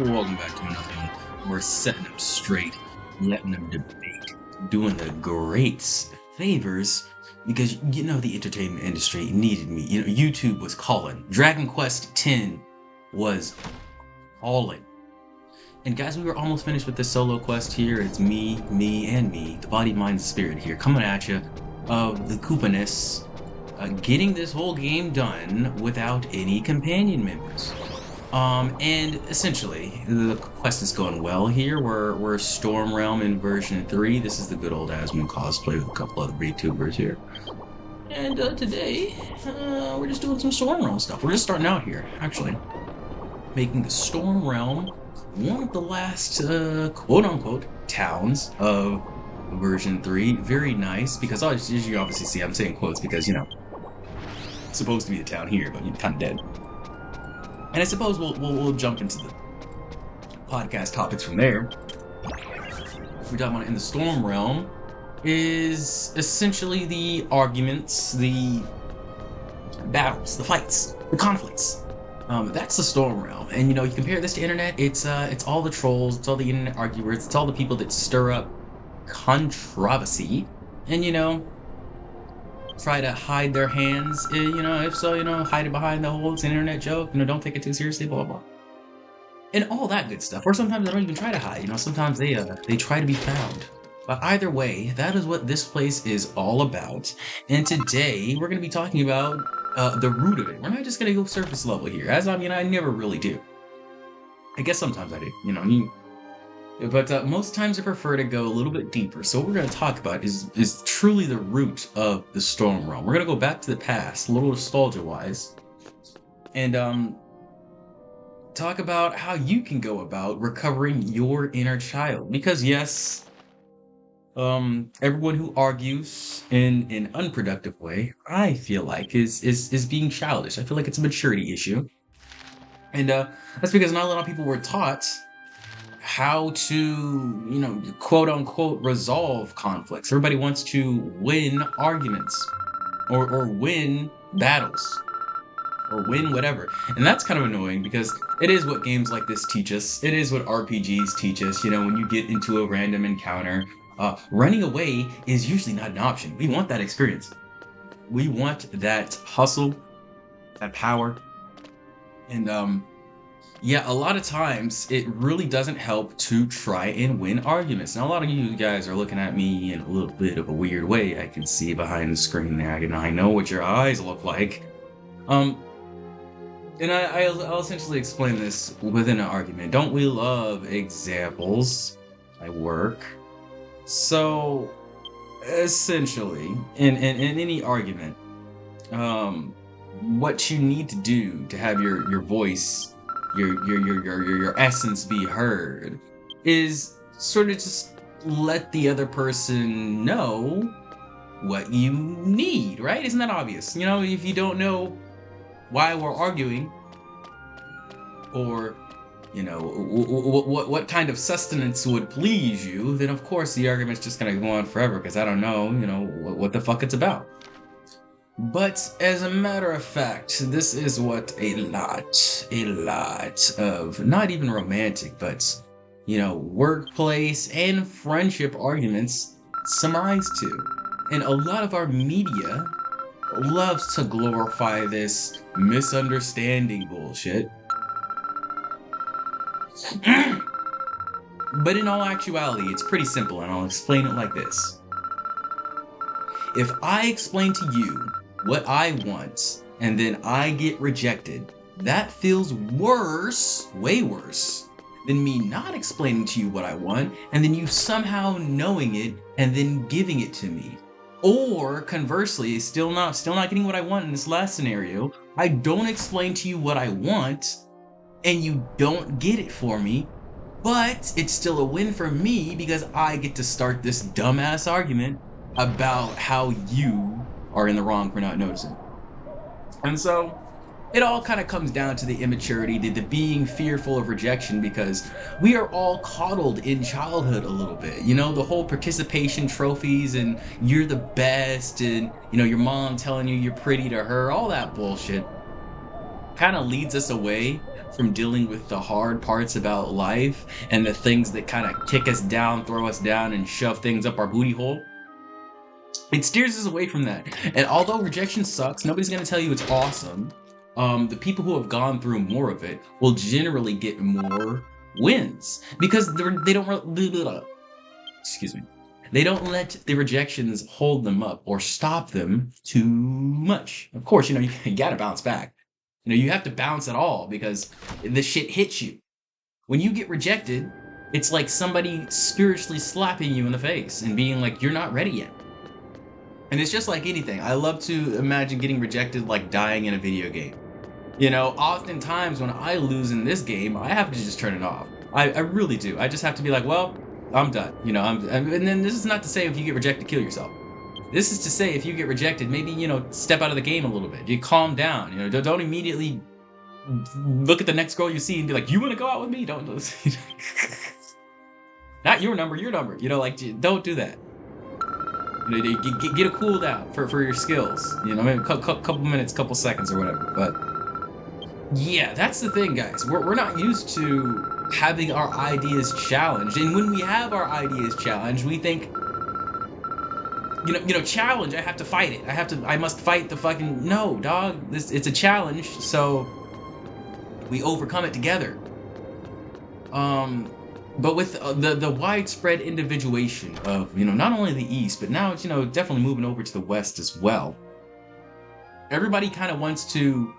Welcome back to another one. We're setting them straight, letting them debate, doing the greats favors because the entertainment industry needed me. YouTube was calling. Dragon Quest X was calling. And guys, we were almost finished with this solo quest here. It's me, the body, mind, spirit here, coming at you of the Koopaness, getting this whole game done without any companion members. And essentially, the quest is going well here. We're Storm Realm in version 3. This is the good old Asmon cosplay with a couple other VTubers here. And today, we're just doing some Storm Realm stuff. We're just starting out here, actually. Making the Storm Realm one of the last, quote-unquote, towns of version 3. Very nice, because as you obviously see, I'm saying quotes because, it's supposed to be a town here, but you're kind of dead. And I suppose we'll jump into the podcast topics from there. We're talking about in the Storm Realm is essentially the arguments, the battles, the fights, the conflicts. That's the Storm Realm. And you compare this to internet, it's all the trolls, it's all the internet arguers, it's all the people that stir up controversy and try to hide their hands, if so, hide it behind the whole it's an internet joke, don't take it too seriously, blah, blah, blah. And all that good stuff. Or sometimes they don't even try to hide, sometimes they try to be found. But either way, that is what this place is all about. And today, we're going to be talking about the root of it. We're not just going to go surface level here, as I never really do. I guess sometimes I do, But most times I prefer to go a little bit deeper. So what we're going to talk about is truly the root of the Storm Realm. We're going to go back to the past, a little nostalgia-wise, and talk about how you can go about recovering your inner child. Because yes, everyone who argues in an unproductive way, I feel like, is being childish. I feel like it's a maturity issue. And that's because not a lot of people were taught how to, quote unquote, resolve conflicts. Everybody wants to win arguments or win battles or win whatever. And that's kind of annoying because it is what games like this teach us. It is what RPGs teach us. When you get into a random encounter, running away is usually not an option. We want that experience. We want that hustle, that power. And, yeah, a lot of times it really doesn't help to try and win arguments. Now, a lot of you guys are looking at me in a little bit of a weird way. I can see behind the screen there, and I know what your eyes look like. And I'll essentially explain this within an argument. Don't we love examples? I work. So, essentially, in any argument, what you need to do to have your voice, your essence be heard is sort of just let the other person know what you need, right? Isn't that obvious? If you don't know why we're arguing or what kind of sustenance would please you, then of course the argument's just gonna go on forever because I don't know, what the fuck it's about. But as a matter of fact, this is what a lot of not even romantic, but workplace and friendship arguments summarize to. And a lot of our media loves to glorify this misunderstanding bullshit. But in all actuality, it's pretty simple, and I'll explain it like this. If I explain to you what I want, and then I get rejected, that feels worse, way worse, than me not explaining to you what I want, and then you somehow knowing it, and then giving it to me. Or, conversely, still not getting what I want in this last scenario, I don't explain to you what I want, and you don't get it for me, but it's still a win for me because I get to start this dumbass argument about how you are in the wrong for not noticing. And so it all kind of comes down to the immaturity, the being fearful of rejection, because we are all coddled in childhood a little bit. The whole participation trophies and you're the best and, your mom telling you you're pretty to her, all that bullshit kind of leads us away from dealing with the hard parts about life and the things that kind of kick us down, throw us down, and shove things up our booty hole. It steers us away from that. And although rejection sucks, nobody's going to tell you it's awesome. The people who have gone through more of it will generally get more wins because they don't. Excuse me. They don't let the rejections hold them up or stop them too much. Of course, you gotta bounce back. You have to bounce at all because the shit hits you. When you get rejected, it's like somebody spiritually slapping you in the face and being like, you're not ready yet. And it's just like anything. I love to imagine getting rejected like dying in a video game. Oftentimes when I lose in this game, I have to just turn it off. I really do. I just have to be like, well, I'm done. And then this is not to say if you get rejected, kill yourself. This is to say if you get rejected, maybe, step out of the game a little bit. You calm down. Don't immediately look at the next girl you see and be like, you want to go out with me? Don't. Not your number. Don't do that. Get a cool down for your skills. Maybe a couple minutes, couple seconds or whatever. But yeah, that's the thing, guys. We're not used to having our ideas challenged, and when we have our ideas challenged, we think, challenge. I have to fight it. I must fight the fucking no, dog. It's a challenge, so we overcome it together. But with the widespread individuation of not only the East, but now it's definitely moving over to the West as well. Everybody kind of wants to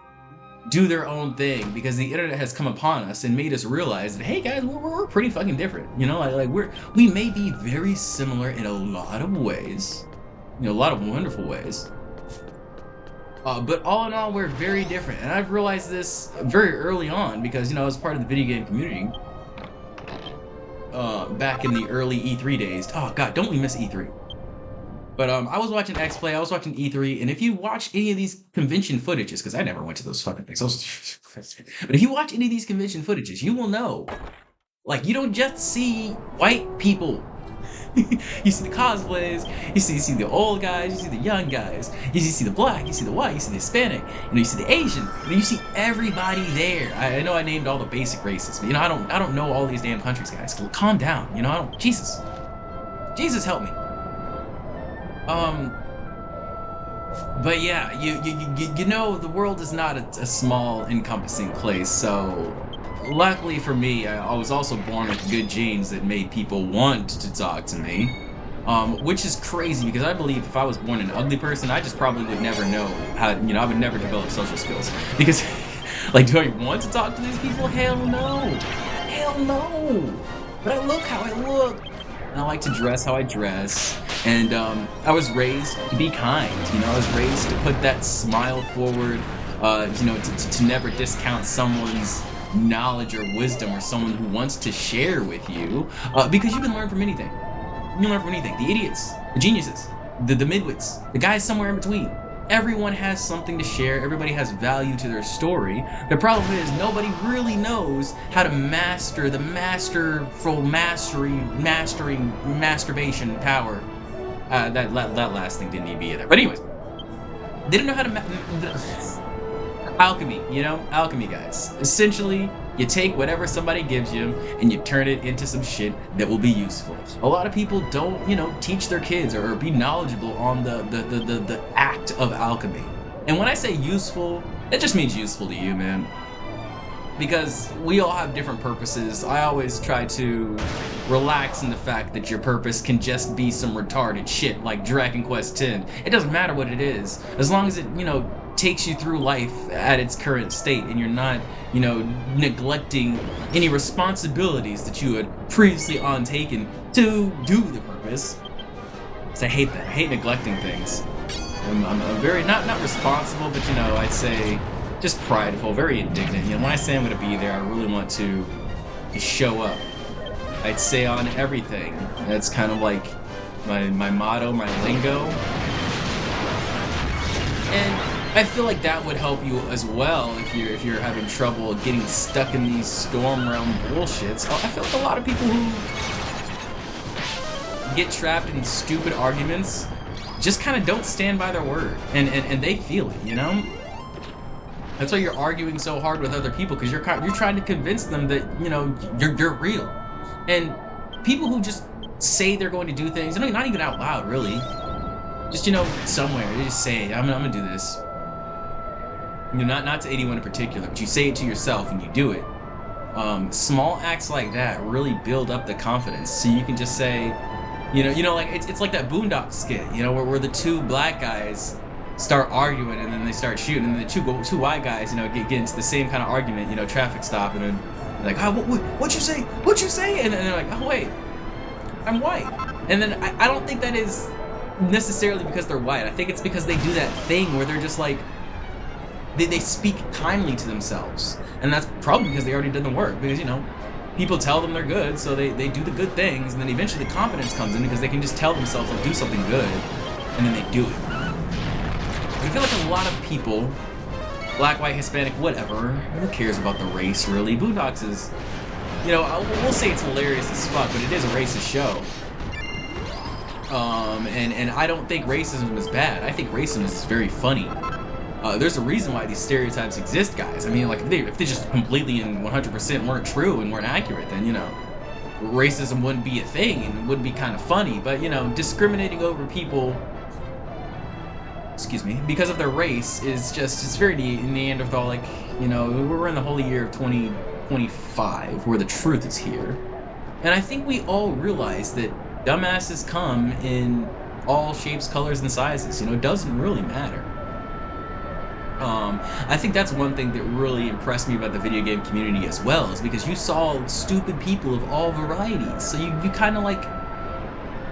do their own thing because the internet has come upon us and made us realize that, hey guys, we're pretty fucking different. We may be very similar in a lot of ways, a lot of wonderful ways. But all in all, we're very different. And I've realized this very early on because, I was part of the video game community back in the early E3 days. Oh God, don't we miss E3? But I was watching X Play, I was watching E3, and if you watch any of these convention footages, because I never went to those fucking things, but if you watch any of these convention footages, you will know, you don't just see white people. You see the cosplays, you see the old guys, you see the young guys, you see the black, you see the white, you see the Hispanic, you see the Asian, you see everybody there. I know I named all the basic races, but I don't know all these damn countries, guys. Calm down, Jesus help me. But yeah, the world is not a small, encompassing place, so luckily for me, I was also born with good genes that made people want to talk to me, which is crazy because I believe if I was born an ugly person, I just probably would never know how, I would never develop social skills because, do I want to talk to these people? Hell no. But I look how I look. And I like to dress how I dress, and I was raised to be kind. I was raised to put that smile forward. To never discount someone's knowledge or wisdom or someone who wants to share with you, because you can learn from anything. You can learn from anything. The idiots, the geniuses, the midwits, the guys somewhere in between. Everyone has something to share. Everybody has value to their story. The problem is nobody really knows how to master the mastering masturbation power. That last thing didn't need to be there. But anyways, they don't know how to alchemy. Alchemy, guys. Essentially, you take whatever somebody gives you and you turn it into some shit that will be useful. A lot of people don't, teach their kids or be knowledgeable on the act of alchemy. And when I say useful, it just means useful to you, man. Because we all have different purposes. I always try to relax in the fact that your purpose can just be some retarded shit like Dragon Quest X. It doesn't matter what it is, as long as it, takes you through life at its current state and you're not, neglecting any responsibilities that you had previously undertaken to do the purpose. So I hate that. I hate neglecting things. I'm very, not responsible, but I'd say just prideful, very indignant. When I say I'm going to be there, I really want to show up. I'd say on everything. That's kind of like my motto, my lingo. And I feel like that would help you as well if you're having trouble getting stuck in these storm realm bullshits. I feel like a lot of people who get trapped in stupid arguments just kind of don't stand by their word, and they feel it, That's why you're arguing so hard with other people, because you're trying to convince them that, you know, you're real. And people who just say they're going to do things, not even out loud, really. Just, you know, somewhere, they just say, I'm gonna do this. You know, not to anyone in particular, but you say it to yourself and you do it. Small acts like that really build up the confidence. So you can just say, like it's like that Boondock skit, you know, where the two black guys start arguing and then they start shooting, and then the two white guys, you know, get into the same kind of argument, you know, traffic stop, and then like, oh, what you say? What you say? And they're like, oh wait, I'm white. And then I don't think that is necessarily because they're white. I think it's because they do that thing where they're just like, they speak kindly to themselves, and that's probably because they already did the work, because, you know, people tell them they're good, so they do the good things, and then eventually the confidence comes in because they can just tell themselves they'll do something good, and then they do it. I feel like a lot of people, black, white, Hispanic, whatever, who cares about the race, really? Boondocks is, you know, we'll say it's hilarious as fuck, but it is a racist show. And I don't think racism is bad. I think racism is very funny. There's a reason why these stereotypes exist, guys. I mean, like, if they just completely and 100% weren't true and weren't accurate, then, you know, racism wouldn't be a thing and it wouldn't be kind of funny. But, you know, discriminating over people, because of their race is just, it's very Neanderthalic. You know, we're in the holy year of 2025 where the truth is here. And I think we all realize that dumbasses come in all shapes, colors, and sizes. You know, it doesn't really matter. I think that's one thing that really impressed me about the video game community as well, is because you saw stupid people of all varieties. So you kind of like,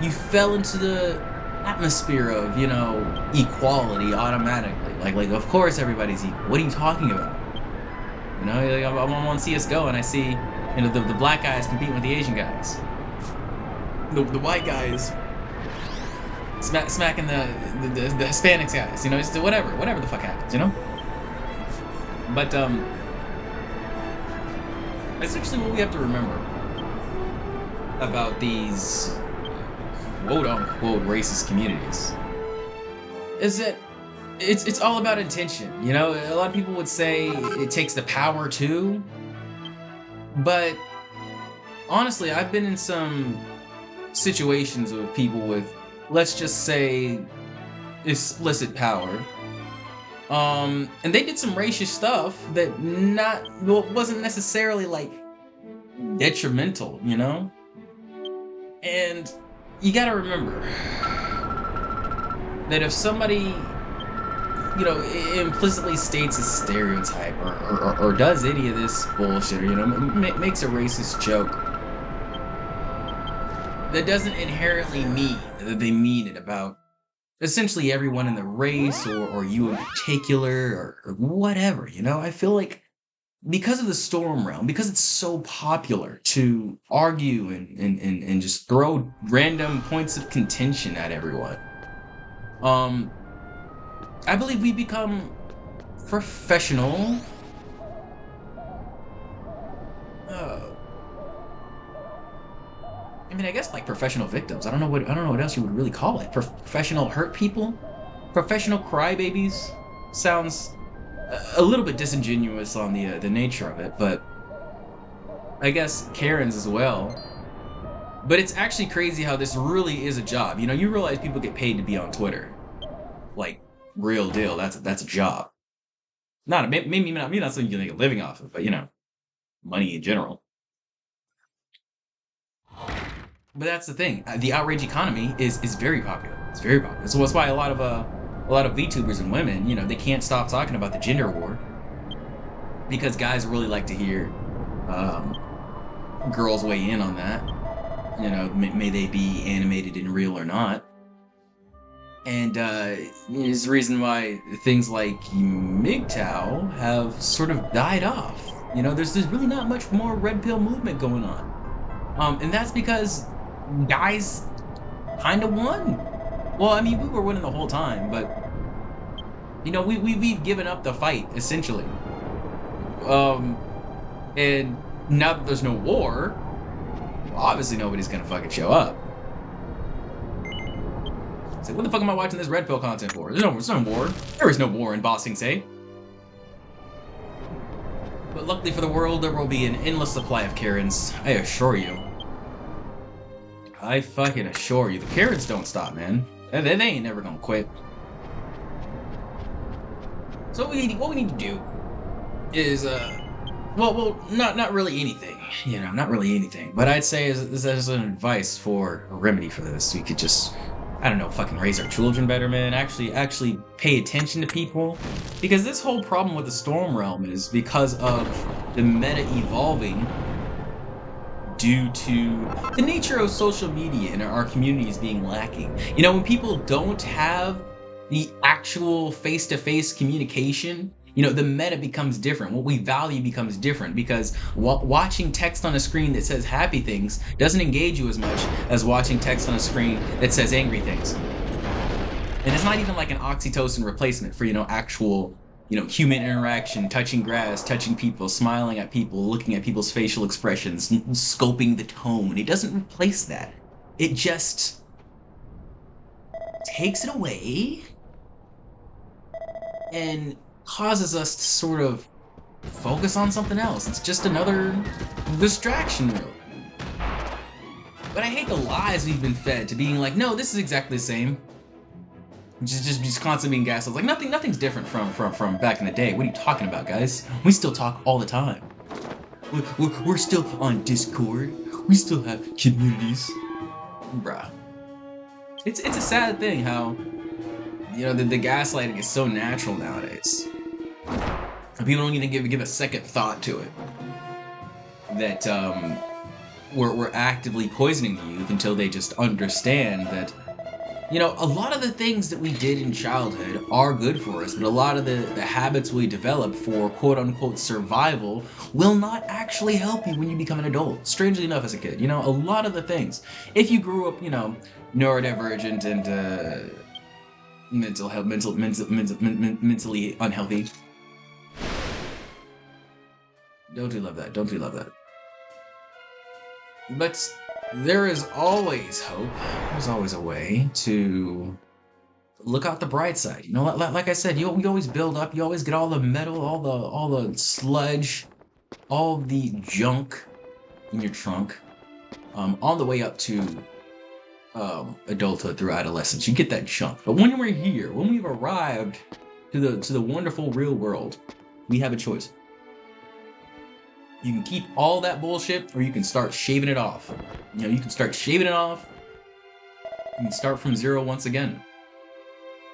you fell into the atmosphere of, you know, equality automatically. Like of course everybody's equal. What are you talking about? You know, like, I'm on CSGO and I see, you know, the black guys competing with the Asian guys. The white guys smacking the Hispanics guys, you know, just whatever the fuck happens, you know? But, essentially what we have to remember about these quote-unquote racist communities is that it's all about intention, you know? A lot of people would say it takes the power too, but honestly, I've been in some situations with people with, let's just say, explicit power. And they did some racist stuff that wasn't necessarily like detrimental, you know? And you gotta remember that if somebody, you know, implicitly states a stereotype or does any of this bullshit, or, you know, makes a racist joke, that doesn't inherently mean that they mean it about essentially everyone in the race or you in particular or whatever, you know? I feel like because of the Storm Realm, because it's so popular to argue and just throw random points of contention at everyone, I believe we become professional. I mean, I guess like professional victims. I don't know what else you would really call it. Professional hurt people, professional crybabies. Sounds a little bit disingenuous on the nature of it, but I guess Karens as well. But it's actually crazy how this really is a job. You know, you realize people get paid to be on Twitter, like real deal. That's a job. Maybe not something you can make a living off of, but you know, money in general. But that's the thing. The outrage economy is very popular. It's very popular. So that's why a lot of VTubers and women, you know, they can't stop talking about the gender war, because guys really like to hear girls weigh in on that. You know, may they be animated in real or not. And is the reason why things like MGTOW have sort of died off. You know, there's really not much more red pill movement going on. And that's because guys kind of won. Well, I mean, we were winning the whole time, but you know, we've given up the fight essentially. And now that there's no war, obviously nobody's gonna fucking show up. It's like, what the fuck am I watching this red pill content for? There's no war. There is no war in Ba Sing Se. But luckily for the world, there will be an endless supply of Karens. I assure you. I fucking assure you. The Karens don't stop, man. They ain't never gonna quit. So what we need to do is, not really anything. You know, not really anything. But I'd say as an advice for a remedy for this, we could just, I don't know, fucking raise our children better, man. Actually pay attention to people. Because this whole problem with the Storm Realm is because of the meta evolving due to the nature of social media and our communities being lacking. You know, when people don't have the actual face-to-face communication, you know, the meta becomes different. What we value becomes different because watching text on a screen that says happy things doesn't engage you as much as watching text on a screen that says angry things. And it's not even like an oxytocin replacement for, you know, actual, you know, human interaction, touching grass, touching people, smiling at people, looking at people's facial expressions, scoping the tone. It doesn't replace that. It just takes it away and causes us to sort of focus on something else. It's just another distraction, really. But I hate the lies we've been fed to being like, no, this is exactly the same. Just constantly being gaslit. Like nothing's different from back in the day. What are you talking about, guys? We still talk all the time. We're still on Discord. We still have communities. Bruh. It's a sad thing how, you know, the gaslighting is so natural nowadays. People don't even give a second thought to it. That we're actively poisoning the youth until they just understand that, you know, a lot of the things that we did in childhood are good for us, but a lot of the habits we develop for quote-unquote survival will not actually help you when you become an adult. Strangely enough, as a kid, you know, a lot of the things. If you grew up, you know, neurodivergent and mentally unhealthy. Don't do love that. Don't do love that. But there is always hope. There's always a way to look out the bright side. You know, like I said, you always build up. You always get all the metal, all the sludge, all the junk in your trunk, on the way up to adulthood through adolescence. You get that junk. But when we're here, when we've arrived to the wonderful real world, we have a choice. You can keep all that bullshit, or you can start shaving it off. You know, you can start shaving it off. You can start from zero once again.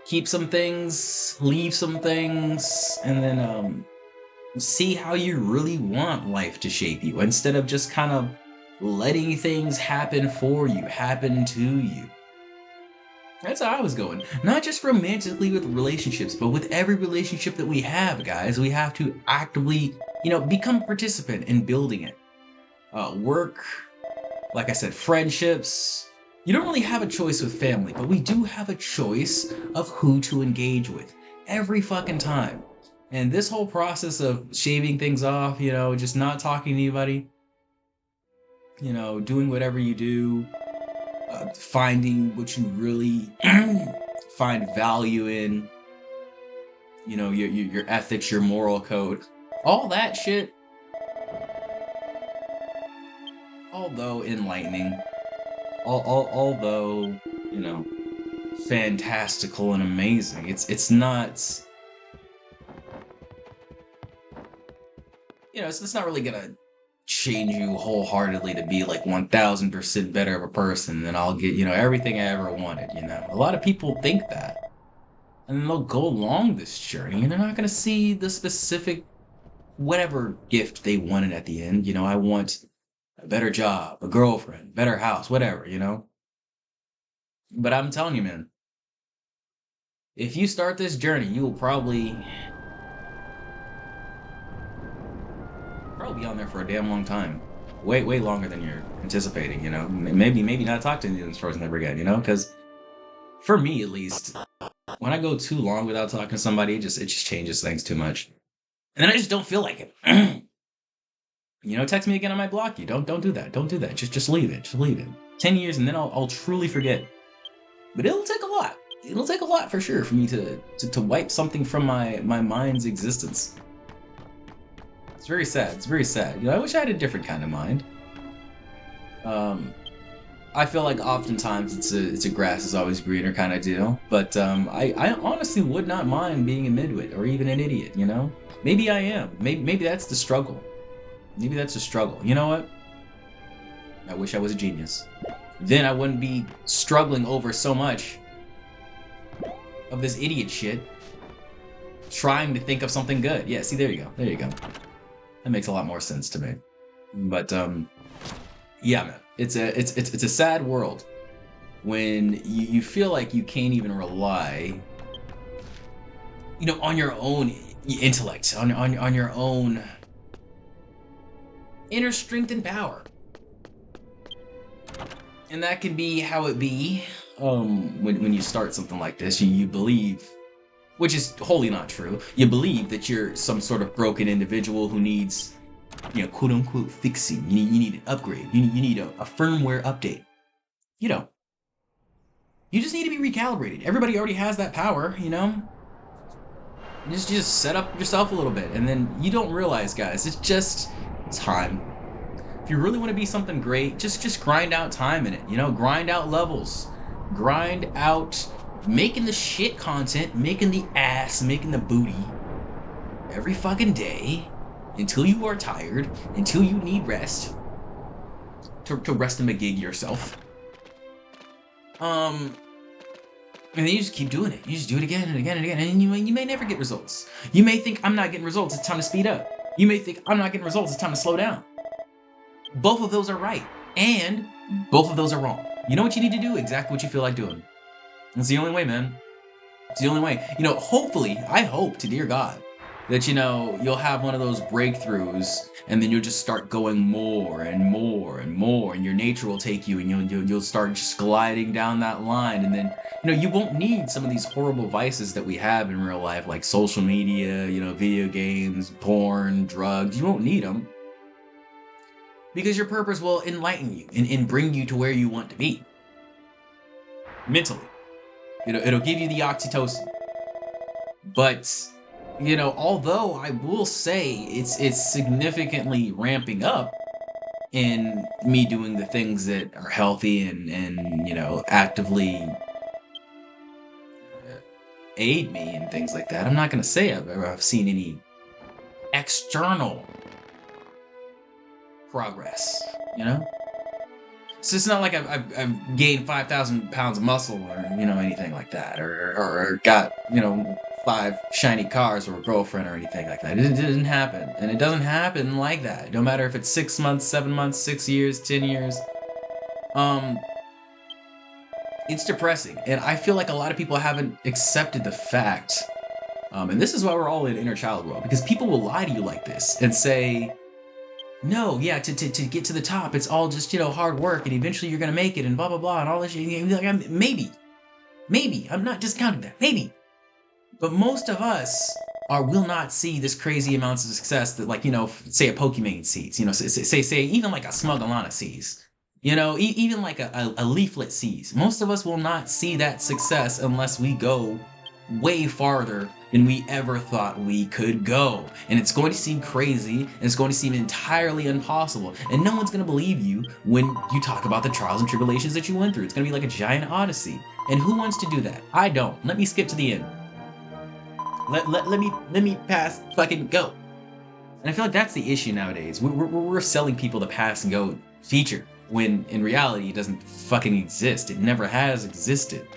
Keep some things, leave some things, and then see how you really want life to shape you, instead of just kind of letting things happen for you, happen to you. That's how I was going. Not just romantically with relationships, but with every relationship that we have, guys. We have to actively, you know, become a participant in building it. Work, like I said, friendships. You don't really have a choice with family, but we do have a choice of who to engage with every fucking time. And this whole process of shaving things off, you know, just not talking to anybody, you know, doing whatever you do, finding what you really find value in, you know, your ethics, your moral code, all that shit, although enlightening, although, you know, fantastical and amazing, it's not, you know, it's not really gonna change you wholeheartedly to be like 1000% better of a person, and I'll get, you know, everything I ever wanted, you know. A lot of people think that, and they'll go along this journey and they're not going to see the specific whatever gift they wanted at the end. You know, I want a better job, a girlfriend, better house, whatever, you know. But I'm telling you, man, if you start this journey, you will probably be on there for a damn long time. Way longer than you're anticipating, you know. Maybe not talk to this person ever again, you know, because for me at least, when I go too long without talking to somebody, it just changes things too much. And then I just don't feel like it. You know, text me again, I might block you. Don't do that. Don't do that. Just leave it. Just leave it. 10 years and then I'll truly forget. But it'll take a lot. It'll take a lot for sure for me to wipe something from my mind's existence. very sad. It's very sad. You know, I wish I had a different kind of mind. I feel like oftentimes it's a grass is always greener kind of deal. But I honestly would not mind being a midwit or even an idiot. You know, maybe I am. Maybe that's the struggle. Maybe that's the struggle. You know what? I wish I was a genius. Then I wouldn't be struggling over so much of this idiot shit. Trying to think of something good. Yeah, see, there you go. There you go. That makes a lot more sense to me. But yeah, man. It's a sad world when you feel like you can't even rely, you know, on your own intellect, on your own inner strength and power. And that can be how it be when you start something like this. You believe, which is wholly not true, you believe that you're some sort of broken individual who needs, you know, quote unquote fixing. You need an upgrade. You need a firmware update. You know, you just need to be recalibrated. Everybody already has that power, you know? Just set up yourself a little bit, and then you don't realize, guys, it's just time. If you really want to be something great, just grind out time in it, you know? Grind out levels. Grind out making the shit content, making the ass, making the booty every fucking day until you are tired, until you need rest, to rest and gig yourself. And then you just keep doing it. You just do it again and again and again, and you may never get results. You may think, I'm not getting results, it's time to speed up. You may think, I'm not getting results, it's time to slow down. Both of those are right, and both of those are wrong. You know what you need to do? Exactly what you feel like doing. It's the only way, man. It's the only way. You know, hopefully, I hope to dear God that, you know, you'll have one of those breakthroughs, and then you'll just start going more and more and more, and your nature will take you, and you'll start just gliding down that line, and then, you know, you won't need some of these horrible vices that we have in real life, like social media, you know, video games, porn, drugs. You won't need them, because your purpose will enlighten you and bring you to where you want to be mentally. It'll give you the oxytocin. But, you know, although I will say it's significantly ramping up in me doing the things that are healthy and you know, actively aid me and things like that, I'm not going to say I've seen any external progress, you know? So it's not like I've gained 5,000 pounds of muscle or, you know, anything like that, or got, you know, 5 shiny cars or a girlfriend or anything like that. It didn't happen, and it doesn't happen like that. No matter if it's 6 months, 7 months, 6 years, 10 years. It's depressing, and I feel like a lot of people haven't accepted the fact, and this is why we're all in inner child world, because people will lie to you like this and say, no, yeah, to get to the top, it's all just, you know, hard work, and eventually you're gonna make it, and blah blah blah, and all this shit. And like, maybe, I'm not discounting that, maybe, but most of us will not see this crazy amounts of success that, like, you know, say a Pokemon sees, you know, say even like a Smugglana sees, you know, even like a Leaflet sees. Most of us will not see that success unless we go way farther than we ever thought we could go. And it's going to seem crazy, and it's going to seem entirely impossible. And no one's going to believe you when you talk about the trials and tribulations that you went through. It's going to be like a giant odyssey. And who wants to do that? I don't. Let me skip to the end. Let me pass fucking go. And I feel like that's the issue nowadays. We're selling people the pass and go feature, when in reality it doesn't fucking exist. It never has existed.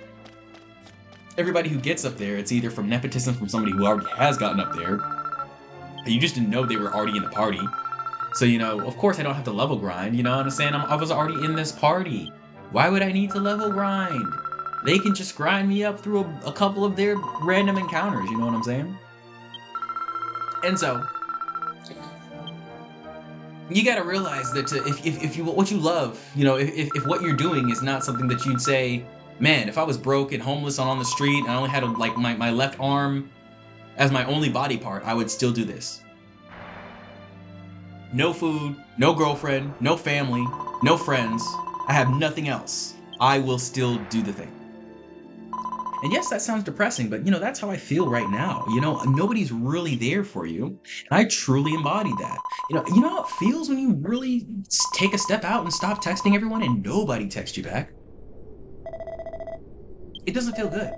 Everybody who gets up there, it's either from nepotism from somebody who already has gotten up there, but you just didn't know they were already in the party. So, you know, of course I don't have to level grind, you know what I'm saying? I was already in this party. Why would I need to level grind? They can just grind me up through a couple of their random encounters, you know what I'm saying? And so, you gotta realize that if you what you love, you know, if what you're doing is not something that you'd say, man, if I was broke and homeless and on the street and I only had like my left arm as my only body part, I would still do this. No food, no girlfriend, no family, no friends. I have nothing else. I will still do the thing. And yes, that sounds depressing, but that's how I feel right now. Nobody's really there for you. And I truly embody that. You know how it feels when you really take a step out and stop texting everyone and nobody texts you back? It doesn't feel good.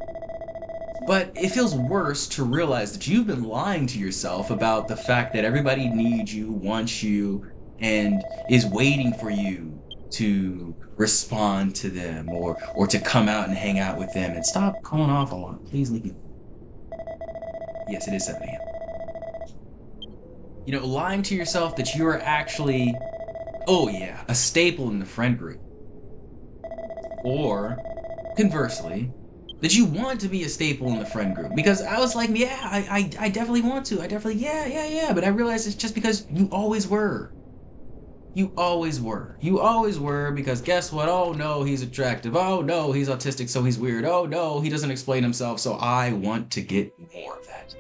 But it feels worse to realize that you've been lying to yourself about the fact that everybody needs you, wants you, and is waiting for you to respond to them or to come out and hang out with them. And stop calling off a lot. Please leave me. Yes, it is 7 a.m. Lying to yourself that you are actually, oh yeah, a staple in the friend group. Or conversely, that you want to be a staple in the friend group. Because I was like, yeah, I definitely want to. I definitely, yeah. But I realized it's just because you always were. You always were. You always were, because guess what? Oh no, he's attractive. Oh no, he's autistic, so he's weird. Oh no, he doesn't explain himself, so I want to get more of that.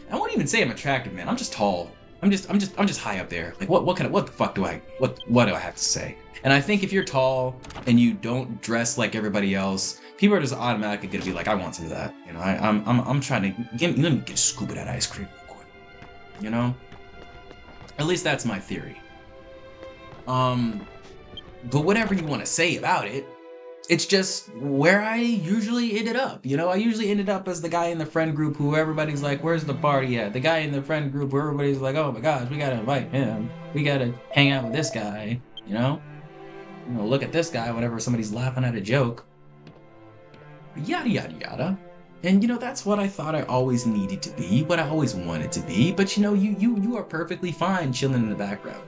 I won't even say I'm attractive, man. I'm just tall. I'm just high up there. Like what the fuck do what do I have to say? And I think if you're tall and you don't dress like everybody else, people are just automatically gonna be like, I want some of that. I'm trying to let me get a scoop of that ice cream real quick. At least that's my theory. But whatever you want to say about it, it's just where I usually ended up. I usually ended up as the guy in the friend group who everybody's like, where's the party at? The guy in the friend group where everybody's like, oh my gosh, we gotta invite him. We gotta hang out with this guy, look at this guy whenever somebody's laughing at a joke. Yada, yada, yada. And that's what I thought I always needed to be, what I always wanted to be. But you are perfectly fine chilling in the background.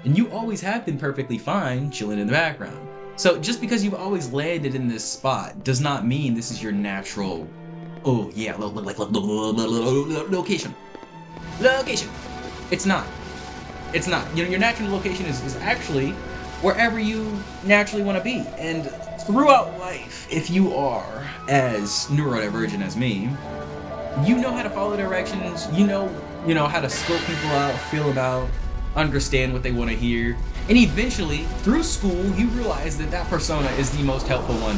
And you always have been perfectly fine chilling in the background. So just because you've always landed in this spot does not mean this is your natural, oh yeah, location. Location. It's not. It's not. Your natural location is actually wherever you naturally want to be. And throughout life, if you are as neurodivergent as me, you know how to follow directions, you know how to scope people out, feel them out, understand what they want to hear. And eventually, through school, you realize that persona is the most helpful one.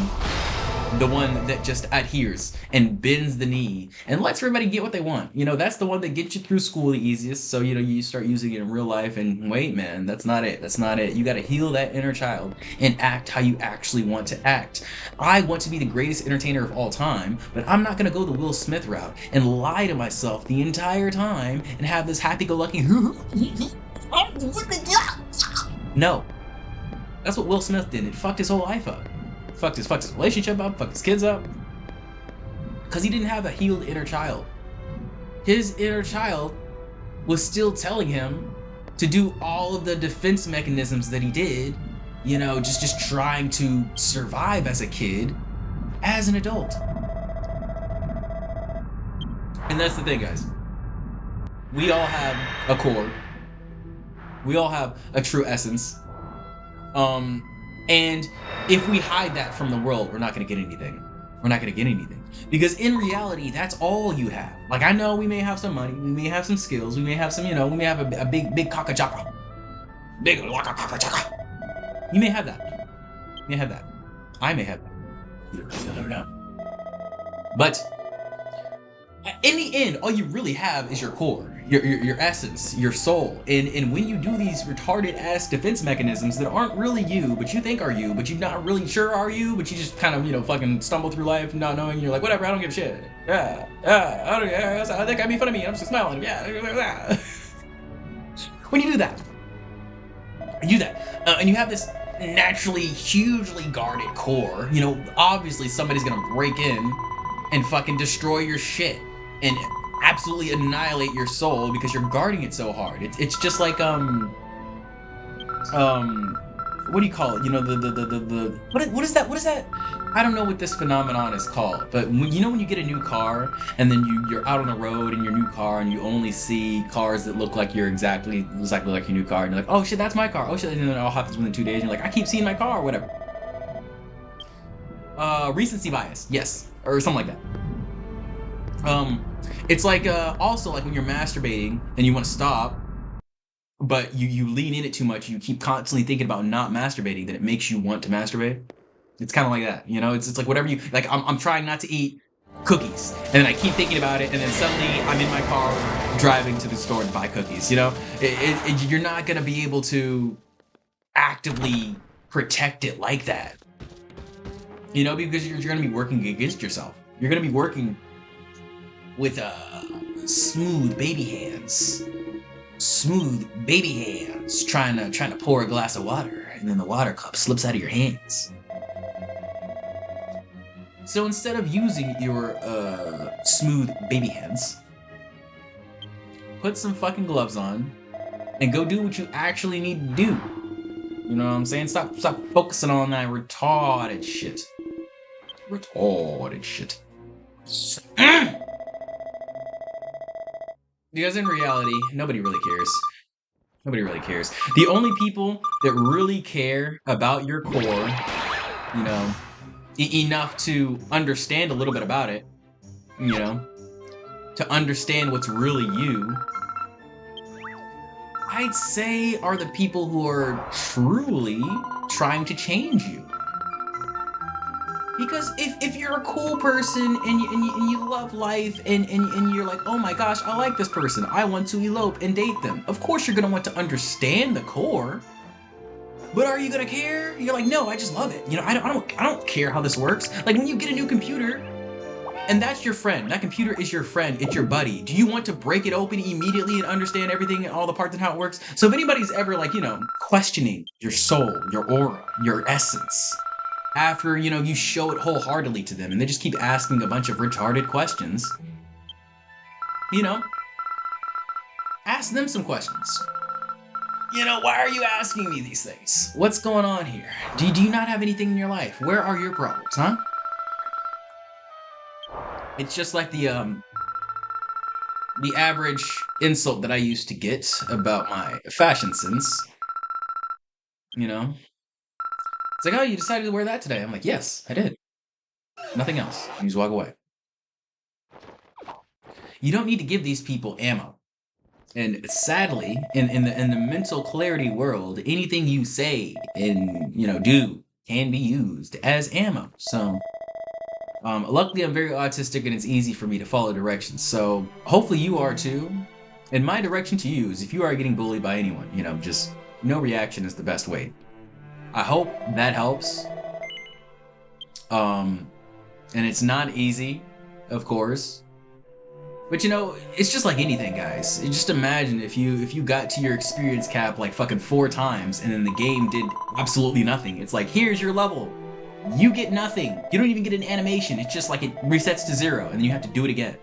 The one that just adheres and bends the knee and lets everybody get what they want. That's the one that gets you through school the easiest. So, you start using it in real life and wait, man, that's not it. That's not it. You got to heal that inner child and act how you actually want to act. I want to be the greatest entertainer of all time, but I'm not going to go the Will Smith route and lie to myself the entire time and have this happy-go-lucky No. That's what Will Smith did. It fucked his whole life up. Fucked his relationship up, fucked his kids up. Because he didn't have a healed inner child. His inner child was still telling him to do all of the defense mechanisms that he did, just trying to survive as a kid, as an adult. And that's the thing, guys. We all have a core. We all have a true essence. And if we hide that from the world, we're not going to get anything. We're not going to get anything. Because in reality, that's all you have. Like, I know we may have some money, we may have some skills, we may have some, we may have a big kaka-chaka. Big kaka-chaka. You may have that. You may have that. I may have that. You never know. But in the end, all you really have is your core. Your essence, your soul. And when you do these retarded ass defense mechanisms that aren't really you, but you think are you, but you're not really sure are you, but you just kind of, fucking stumble through life not knowing, you're like, whatever, I don't give a shit. I think I made fun of me, I'm just smiling. Yeah. When you do that, and you have this naturally hugely guarded core, obviously somebody's gonna break in and fucking destroy your shit and absolutely annihilate your soul because you're guarding it so hard. It's just like what do you call it? What is that? I don't know what this phenomenon is called, but when you get a new car and then you're out on the road in your new car and you only see cars that look like exactly like your new car, and you're like, oh shit, that's my car. Oh shit, and then it all happens within 2 days and you're like, I keep seeing my car, whatever. Recency bias, yes, or something like that. It's like also like when you're masturbating and you want to stop, but you lean in it too much, you keep constantly thinking about not masturbating, then it makes you want to masturbate. It's kind of like that, you know. It's like whatever you like. I'm trying not to eat cookies, and then I keep thinking about it, and then suddenly I'm in my car driving to the store to buy cookies. You know, you're not gonna be able to actively protect it like that. You know, because you're gonna be working against yourself. You're gonna be working with smooth baby hands, trying to pour a glass of water, and then the water cup slips out of your hands. So instead of using your smooth baby hands, put some fucking gloves on and go do what you actually need to do. You know what I'm saying? Stop focusing on that retarded shit. Because in reality, nobody really cares. Nobody really cares. The only people that really care about your core, you know, enough to understand a little bit about it, you know, to understand what's really you, I'd say are the people who are truly trying to change you. Because if you're a cool person and you love life and you're like, oh my gosh, I like this person, I want to elope and date them, of course you're gonna want to understand the core. But are you gonna care? You're like, no, I just love it. You know, I don't care how this works. Like when you get a new computer, and that's your friend. That computer is your friend. It's your buddy. Do you want to break it open immediately and understand everything and all the parts and how it works? So if anybody's ever like, you know, questioning your soul, your aura, your essence, after, you know, you show it wholeheartedly to them and they just keep asking a bunch of retarded questions, you know, ask them some questions. You know, why are you asking me these things? What's going on here? Do you not have anything in your life? Where are your problems, huh? It's just like the average insult that I used to get about my fashion sense. You know? It's like, oh, you decided to wear that today. I'm like, yes, I did. Nothing else. You just walk away. You don't need to give these people ammo. And sadly, in the mental clarity world, anything you say and, you know, do can be used as ammo. So luckily I'm very autistic and it's easy for me to follow directions. So hopefully you are too. And my direction to you is if you are getting bullied by anyone, you know, just no reaction is the best way. I hope that helps. And it's not easy, of course. But you know, it's just like anything, guys. Just imagine if you got to your experience cap like fucking 4 times and then the game did absolutely nothing. It's like, here's your level. You get nothing. You don't even get an animation. It's just like it resets to 0 and then you have to do it again.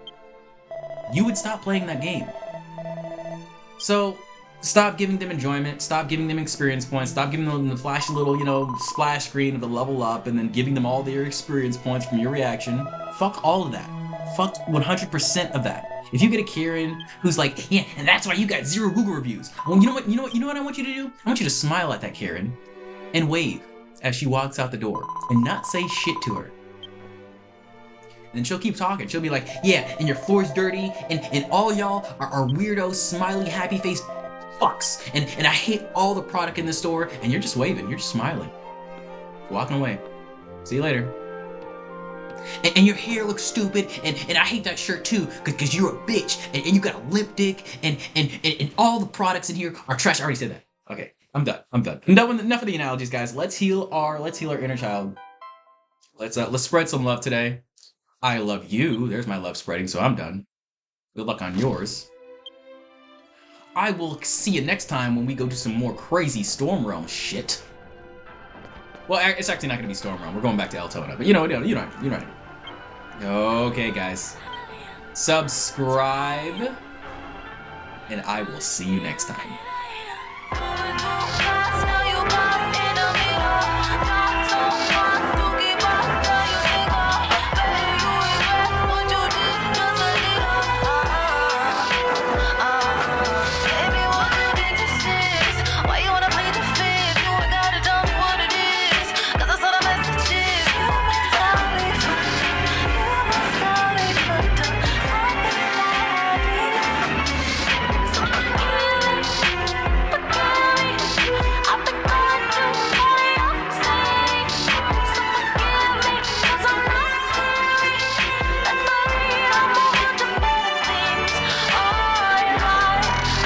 You would stop playing that game. So stop giving them enjoyment, stop giving them experience points, stop giving them the flashy little, you know, splash screen of the level up and then giving them all their experience points from your reaction. Fuck all of that. Fuck 100% of that. If you get a Karen who's like, yeah, and that's why you got 0 Google reviews. Well, you know what I want you to do? I want you to smile at that Karen and wave as she walks out the door and not say shit to her. And she'll keep talking. She'll be like, yeah, and your floor's dirty, and all y'all are weirdo, smiley, happy face fucks. And I hate all the product in the store, and you're just waving, you're just smiling. Walking away. See you later. And your hair looks stupid, and I hate that shirt too, because you're a bitch, and you got a limp dick, and all the products in here are trash. I already said that. Okay, I'm done. Enough of the analogies, guys. Let's heal our inner child. Let's spread some love today. I love you. There's my love spreading, so I'm done. Good luck on yours. I will see you next time when we go do some more crazy Storm Realm shit. Well, it's actually not going to be Storm Realm. We're going back to Altona, but you know. Okay, guys. Subscribe, and I will see you next time.